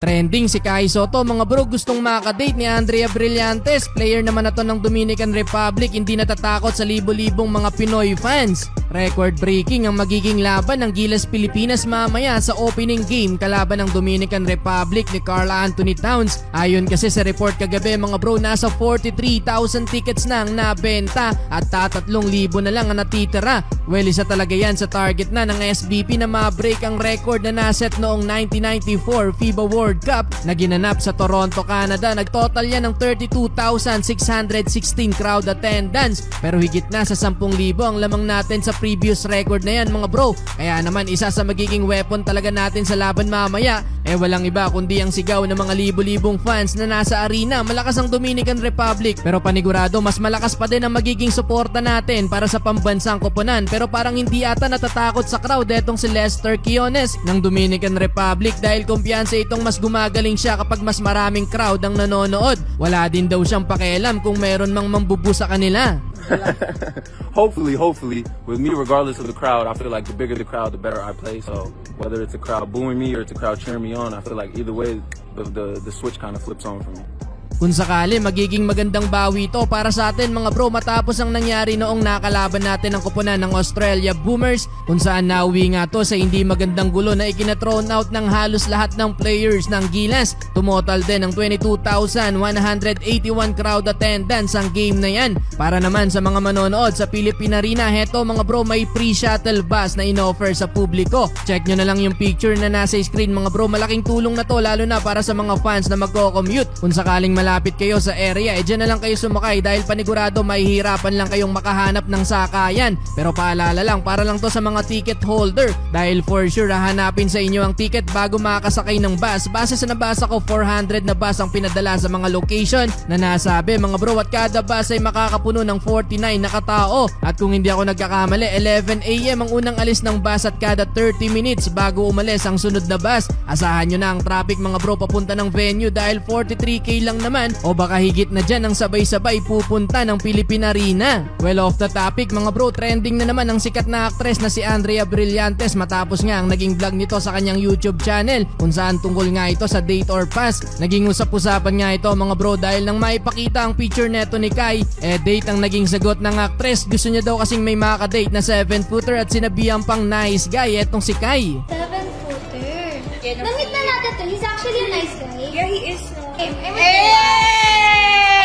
Trending si Kai Soto, mga bro, gustong makadate ni Andrea Brillantes. Player naman na to ng Dominican Republic, hindi natatakot sa libo-libong mga Pinoy fans. Record breaking ang magiging laban ng Gilas Pilipinas mamaya sa opening game kalaban ng Dominican Republic ni Karl Anthony Towns. Ayon kasi sa report kagabi, mga bro, nasa 43,000 tickets na ang nabenta at 3,000 na lang ang natitira. Well, isa talaga yan sa target na ng SBP na ma-break ang record na naset noong 1994 FIBA World Cup na ginanap sa Toronto, Canada. Nagtotal yan ng 32,616 crowd attendance, pero higit na sa 10,000 ang lamang natin sa previous record na yan, mga bro. Kaya naman isa sa magiging weapon talaga natin sa laban mamaya walang iba kundi ang sigaw ng mga libo-libong fans na nasa arena. Malakas ang Dominican Republic, pero panigurado mas malakas pa din ang magiging suporta natin para sa pambansang koponan. Pero parang hindi ata natatakot sa crowd etong si Lester Quiones ng Dominican Republic dahil kumpiyansa itong mas gumagaling siya kapag mas maraming crowd ang nanonood. Wala din daw siyang pakialam kung meron mang mambubu sa kanila. Hopefully, with me, regardless of the crowd, I feel like the bigger the crowd, the better I play. So whether it's a crowd booing me or it's a crowd cheering me on, I feel like either way, the switch kind of flips on for me. Kung sakali, magiging magandang bawi ito para sa atin, mga bro, matapos ang nangyari noong nakalaban natin ang koponan ng Australia Boomers, kung saan nauwi nga to sa hindi magandang gulo na ikinathrown out ng halos lahat ng players ng Gilas. Tumotal din ng 22,181 crowd attendance ang game na yan. Para naman sa mga manonood sa Philippine Arena, heto mga bro, may free shuttle bus na inoffer sa publiko. Check nyo na lang yung picture na nasa screen, mga bro. Malaking tulong na to, lalo na para sa mga fans na magko-commute. Kung sakaling malapit kayo sa area, dyan na lang kayo sumakay dahil panigurado mahihirapan lang kayong makahanap ng sakayan. Pero paalala lang, para lang to sa mga ticket holder dahil for sure hahanapin sa inyo ang ticket bago makasakay ng bus. Base sa nabasa ko, 400 na bus ang pinadala sa mga location na nasabi, mga bro, at kada bus ay makakapuno ng 49 na katao. At kung hindi ako nagkakamali, 11 AM ang unang alis ng bus at kada 30 minutes bago umalis ang sunod na bus. Asahan nyo na ang traffic, mga bro, papunta ng venue dahil 43K lang naman o baka higit na dyan ang sabay-sabay pupunta ng Philippine Arena. Well, off the topic, mga bro, trending na naman ang sikat na actress na si Andrea Brillantes matapos nga ang naging vlog nito sa kanyang YouTube channel kung saan tungkol nga ito sa date or pass. Naging usap-usapan nga ito, mga bro, dahil nang maipakita ang picture neto ni Kai, date ang naging sagot ng actress. Gusto niya daw kasing may makadate na 7-footer at sinabihan pang nice guy etong si Kai. 7-footer. Namit na natin to. He's actually a nice guy. Yeah, he is. No. I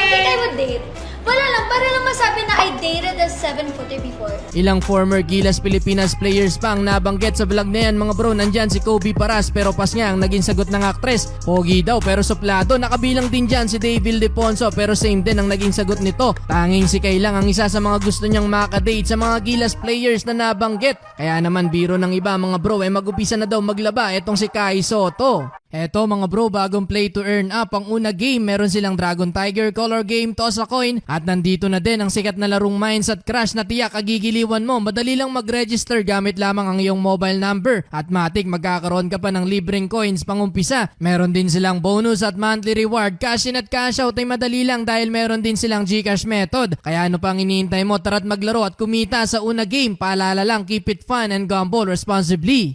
think I would date. Wala lang, para lang masabi na I dated a 7-footer before. Ilang former Gilas Pilipinas players pa ang nabanggit sa vlog na yan, mga bro. Nandyan si Kobe Paras, pero pas nga ang naging sagot ng actress. Pogi daw pero suplado. Nakabilang din dyan si Davil Deponso, pero same din ang naging sagot nito. Tanging si Kay lang ang isa sa mga gusto niyang makadate sa mga Gilas players na nabanggit. Kaya naman biro ng iba, mga bro, mag-upisa na daw maglaba etong si Kai Soto. Eto, mga bro, bagong play to earn up ang una game. Meron silang Dragon Tiger color game, toss a coin, at nandito na din ang sikat na larong Mines at Crash na tiyak kagigiliwan mo. Madali lang mag-register gamit lamang ang iyong mobile number at matik magkakaroon ka pa ng libreng coins pangumpisa. Meron din silang bonus at monthly reward. Cash in at cash out ay madali lang dahil meron din silang GCash method. Kaya ano pang iniintay mo, tara't maglaro at kumita sa una game. Paalala lang, keep it fun and gamble responsibly.